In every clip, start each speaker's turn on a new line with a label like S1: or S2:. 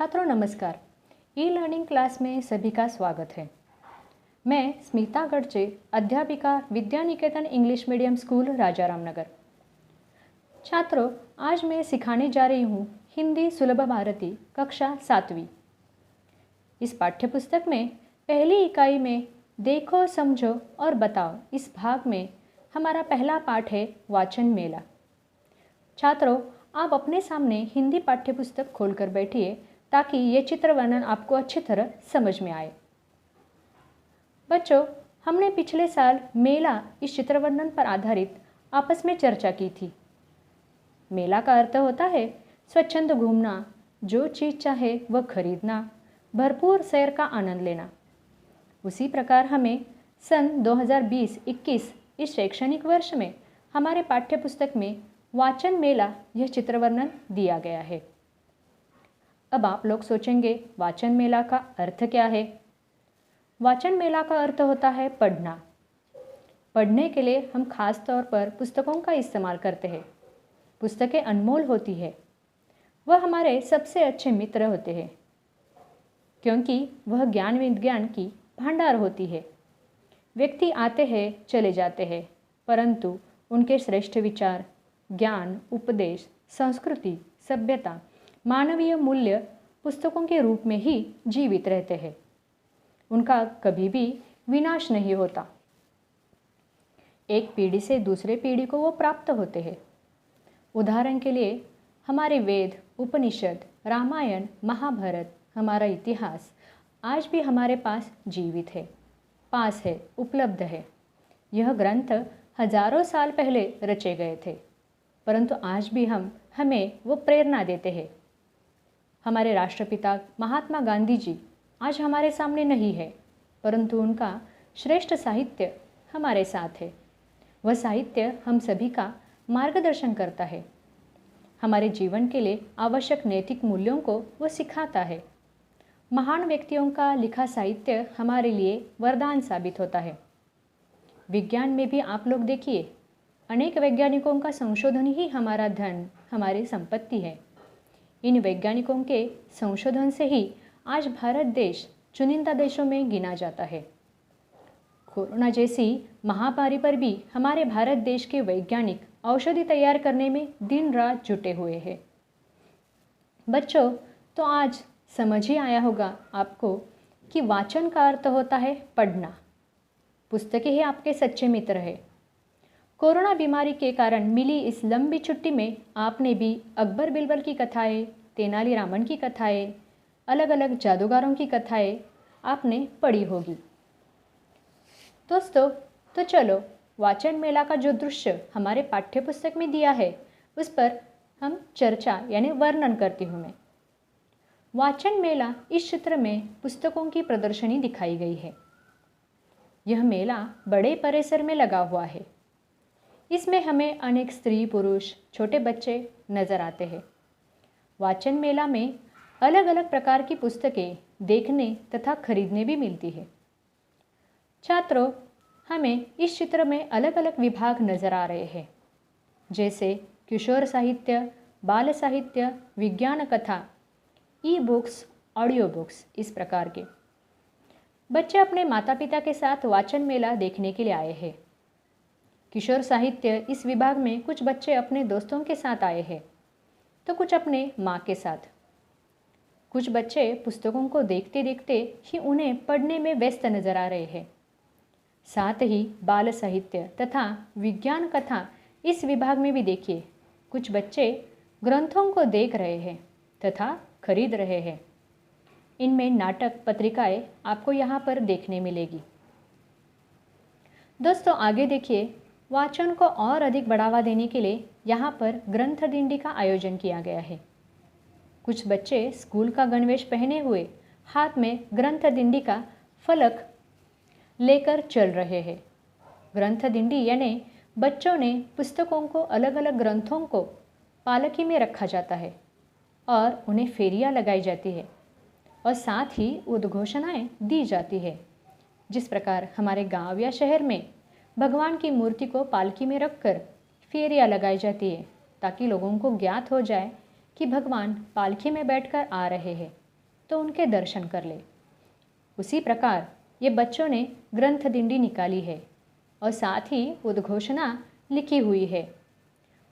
S1: छात्रों नमस्कार। E learning class में सभी का स्वागत है। मैं स्मिता गडचे, अध्यापिका Vidya Niketan English medium school Rajaram नगर। छात्रों, आज मैं सिखाने जा रही हूँ हिंदी सुलभ भारती कक्षा 7वीं। इस पाठ्यपुस्तक में पहली इकाई में देखो, समझो और बताओ इस भाग में हमारा पहला पाठ है वाचन मेला। छात्रों, आप अपने सामने हिंदी पाठ्यपुस्तक खोलकर बैठिए ताकि ये चित्र वर्णन आपको अच्छी तरह समझ में आए। बच्चों, हमने पिछले साल मेला इस चित्र वर्णन पर आधारित आपस में चर्चा की थी। मेला का अर्थ होता है स्वच्छंद घूमना, जो चीज़ चाहे वह खरीदना, भरपूर सैर का आनंद लेना। उसी प्रकार हमें सन 2020-21 इस शैक्षणिक वर्ष में हमारे पाठ्यपुस्तक में वाचन मेला यह चित्र वर्णन दिया गया है। अब आप लोग सोचेंगे, वाचन मेला का अर्थ क्या है? वाचन मेला का अर्थ होता है पढ़ना। पढ़ने के लिए हम खास तौर पर पुस्तकों का इस्तेमाल करते हैं। पुस्तकें अनमोल होती है, वह हमारे सबसे अच्छे मित्र होते हैं क्योंकि वह ज्ञान विज्ञान की भंडार होती है। व्यक्ति आते हैं, चले जाते हैं, परंतु उनके श्रेष्ठ विचार, ज्ञान, उपदेश, संस्कृति, सभ्यता, मानवीय मूल्य पुस्तकों के रूप में ही जीवित रहते हैं। उनका कभी भी विनाश नहीं होता। एक पीढ़ी से दूसरे पीढ़ी को वो प्राप्त होते हैं। उदाहरण के लिए हमारे वेद, उपनिषद, रामायण, महाभारत, हमारा इतिहास आज भी हमारे पास जीवित है, पास है, उपलब्ध है। यह ग्रंथ हजारों साल पहले रचे गए थे, परंतु आज भी हमें वो प्रेरणा देते हैं। हमारे राष्ट्रपिता महात्मा गांधी जी आज हमारे सामने नहीं है, परंतु उनका श्रेष्ठ साहित्य हमारे साथ है। वह साहित्य हम सभी का मार्गदर्शन करता है। हमारे जीवन के लिए आवश्यक नैतिक मूल्यों को वह सिखाता है। महान व्यक्तियों का लिखा साहित्य हमारे लिए वरदान साबित होता है। विज्ञान में भी आप लोग देखिए, अनेक वैज्ञानिकों का संशोधन ही हमारा धन, हमारी संपत्ति है। इन वैज्ञानिकों के संशोधन से ही आज भारत देश चुनिंदा देशों में गिना जाता है। कोरोना जैसी महामारी पर भी हमारे भारत देश के वैज्ञानिक औषधि तैयार करने में दिन रात जुटे हुए हैं। बच्चों, तो आज समझ ही आया होगा आपको कि वाचन का अर्थ होता है पढ़ना। पुस्तकें ही आपके सच्चे मित्र हैं। कोरोना बीमारी के कारण मिली इस लंबी छुट्टी में आपने भी अकबर बिरबल की कथाएं, तेनालीरामन की कथाएं, अलग अलग जादूगारों की कथाएं आपने पढ़ी होगी। दोस्तों, तो चलो वाचन मेला का जो दृश्य हमारे पाठ्यपुस्तक में दिया है उस पर हम चर्चा यानी वर्णन करती हूँ मैं। वाचन मेला इस चित्र में पुस्तकों की प्रदर्शनी दिखाई गई है। यह मेला बड़े परिसर में लगा हुआ है। इसमें हमें अनेक स्त्री पुरुष, छोटे बच्चे नजर आते हैं। वाचन मेला में अलग अलग प्रकार की पुस्तकें देखने तथा खरीदने भी मिलती है। छात्रों, हमें इस चित्र में अलग अलग विभाग नजर आ रहे हैं, जैसे किशोर साहित्य, बाल साहित्य, विज्ञान कथा, ई बुक्स, ऑडियो बुक्स, इस प्रकार के। बच्चे अपने माता पिता के साथ वाचन मेला देखने के लिए आए हैं। किशोर साहित्य इस विभाग में कुछ बच्चे अपने दोस्तों के साथ आए हैं, तो कुछ अपने माँ के साथ। कुछ बच्चे पुस्तकों को देखते देखते ही उन्हें पढ़ने में व्यस्त नजर आ रहे हैं। साथ ही बाल साहित्य तथा विज्ञान कथा इस विभाग में भी देखिए, कुछ बच्चे ग्रंथों को देख रहे हैं तथा खरीद रहे हैं। इनमें नाटक, पत्रिकाएं आपको यहाँ पर देखने मिलेगी। दोस्तों, आगे देखिए, वाचन को और अधिक बढ़ावा देने के लिए यहाँ पर ग्रंथ दिंडी का आयोजन किया गया है। कुछ बच्चे स्कूल का गणवेश पहने हुए हाथ में ग्रंथ दिंडी का फलक लेकर चल रहे हैं। ग्रंथ दिंडी यानी बच्चों ने पुस्तकों को, अलग अलग ग्रंथों को पालकी में रखा जाता है और उन्हें फेरियां लगाई जाती है और साथ ही उद्घोषणाएं दी जाती है। जिस प्रकार हमारे गांव या शहर में भगवान की मूर्ति को पालकी में रखकर फेरियां लगाई जाती है ताकि लोगों को ज्ञात हो जाए कि भगवान पालकी में बैठकर आ रहे हैं। तो उनके दर्शन कर ले। उसी प्रकार ये बच्चों ने ग्रंथ दिंडी निकाली है और साथ ही उद्घोषणा लिखी हुई है।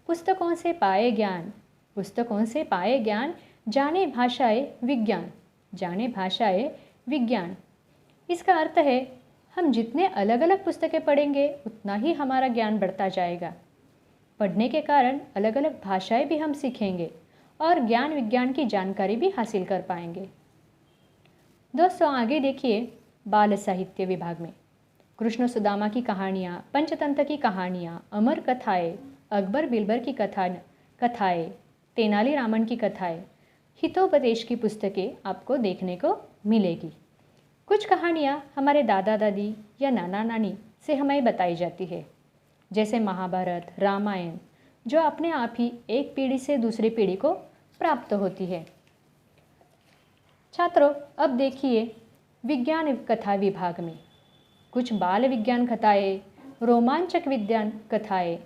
S1: पुस्तकों से पाए ज्ञान, पुस्तकों से पाए ज्ञान, जाने भाषाए विज्ञान, जाने भाषाए विज्ञान। इसका अर्थ है हम जितने अलग अलग पुस्तकें पढ़ेंगे उतना ही हमारा ज्ञान बढ़ता जाएगा। पढ़ने के कारण अलग अलग भाषाएं भी हम सीखेंगे और ज्ञान विज्ञान की जानकारी भी हासिल कर पाएंगे। दोस्तों आगे देखिए बाल साहित्य विभाग में कृष्ण सुदामा की कहानियाँ, पंचतंत्र की कहानियाँ, अमर कथाएँ, अकबर बिरबल की कथाएँ, तेनालीरामन की कथाएँ, हितोपदेश की पुस्तकें आपको देखने को मिलेगी। कुछ कहानियाँ हमारे दादा दादी या नाना नानी से हमें बताई जाती है, जैसे महाभारत, रामायण, जो अपने आप ही एक पीढ़ी से दूसरी पीढ़ी को प्राप्त होती है। छात्रों अब देखिए विज्ञान कथा विभाग में कुछ बाल विज्ञान कथाएँ, रोमांचक विज्ञान कथाएँ,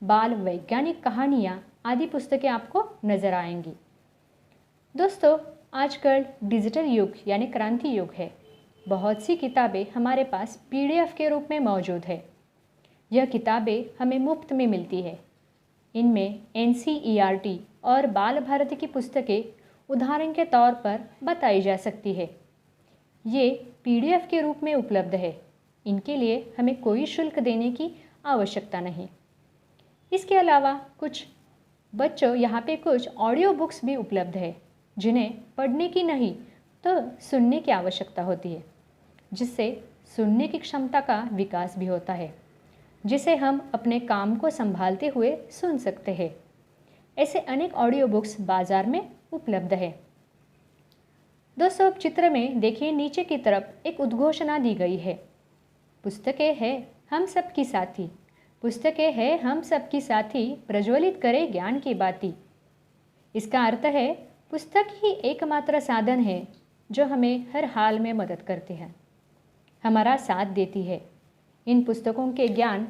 S1: बाल वैज्ञानिक कहानियाँ आदि पुस्तकें आपको नज़र आएंगी। दोस्तों आजकल डिजिटल युग यानी क्रांति युग है। बहुत सी किताबें हमारे पास PDF के रूप में मौजूद है। यह किताबें हमें मुफ्त में मिलती है। इनमें NCERT और बाल भारती की पुस्तकें उदाहरण के तौर पर बताई जा सकती है। ये PDF के रूप में उपलब्ध है। इनके लिए हमें कोई शुल्क देने की आवश्यकता नहीं। इसके अलावा कुछ बच्चों यहाँ पे कुछ ऑडियो बुक्स भी उपलब्ध है, जिन्हें पढ़ने की नहीं तो सुनने की आवश्यकता होती है, जिससे सुनने की क्षमता का विकास भी होता है, जिसे हम अपने काम को संभालते हुए सुन सकते हैं। ऐसे अनेक ऑडियो बुक्स बाज़ार में उपलब्ध है। दोस्तों अब चित्र में देखिए नीचे की तरफ एक उद्घोषणा दी गई है। पुस्तकें हैं हम सबकी साथी, पुस्तकें हैं हम सबकी साथी, प्रज्वलित करे ज्ञान की बाती। इसका अर्थ है पुस्तक ही एकमात्र साधन है जो हमें हर हाल में मदद करती है, हमारा साथ देती है। इन पुस्तकों के ज्ञान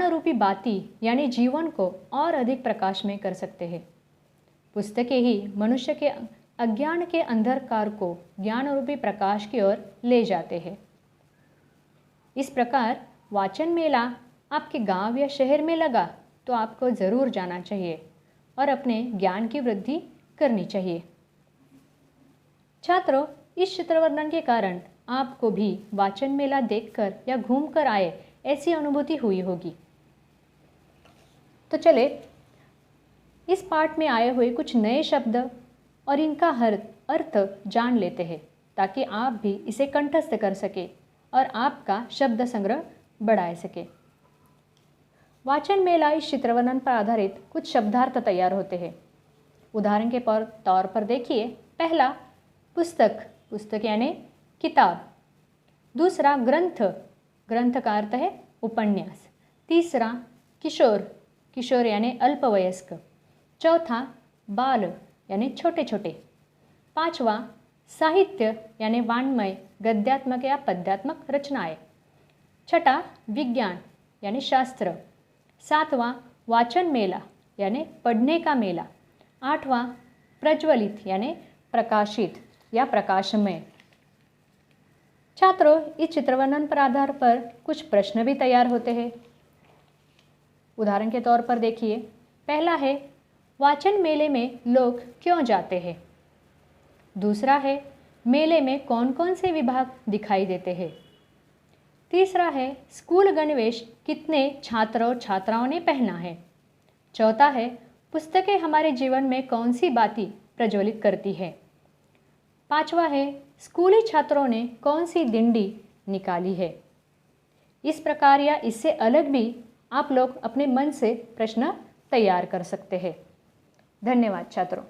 S1: रूपी बाती यानी जीवन को और अधिक प्रकाश में कर सकते हैं। पुस्तकें ही मनुष्य के अज्ञान के अंधकार को ज्ञान रूपी प्रकाश की ओर ले जाते हैं। इस प्रकार वाचन मेला आपके गांव या शहर में लगा तो आपको ज़रूर जाना चाहिए और अपने ज्ञान की वृद्धि करनी चाहिए। छात्रों इस चित्र वर्णन के कारण आपको भी वाचन मेला देखकर या घूमकर आए ऐसी अनुभूति हुई होगी। तो चले इस पाठ में आए हुए कुछ नए शब्द और इनका अर्थ जान लेते हैं, ताकि आप भी इसे कंठस्थ कर सके और आपका शब्द संग्रह बढ़ा सके। वाचन मेला इस चित्रवर्णन पर आधारित कुछ शब्दार्थ तैयार होते हैं। उदाहरण के तौर पर देखिए, पहला पुस्तक, पुस्तक यानी किताब। दूसरा ग्रंथ, ग्रंथ का अर्थ है उपन्यास। तीसरा किशोर, किशोर यानी अल्पवयस्क। चौथा बाल यानी छोटे छोटे। पांचवा साहित्य यानी वाङ्मय, गद्यात्मक या पद्यात्मक रचनाएं। छठा विज्ञान यानी शास्त्र। सातवां वाचन मेला यानी पढ़ने का मेला। आठवां प्रज्वलित यानी प्रकाशित या प्रकाशमय। छात्रों इस चित्रवर्णन पर आधार पर कुछ प्रश्न भी तैयार होते हैं। उदाहरण के तौर पर देखिए, पहला है वाचन मेले में लोग क्यों जाते हैं। दूसरा है मेले में कौन कौन से विभाग दिखाई देते हैं। तीसरा है स्कूल गणवेश कितने छात्रों और छात्राओं ने पहना है। चौथा है पुस्तकें हमारे जीवन में कौन सी बातें प्रज्वलित करती है। पांचवा है स्कूली छात्रों ने कौन सी दिंडी निकाली है। इस प्रकार या इससे अलग भी आप लोग अपने मन से प्रश्न तैयार कर सकते हैं। धन्यवाद छात्रों।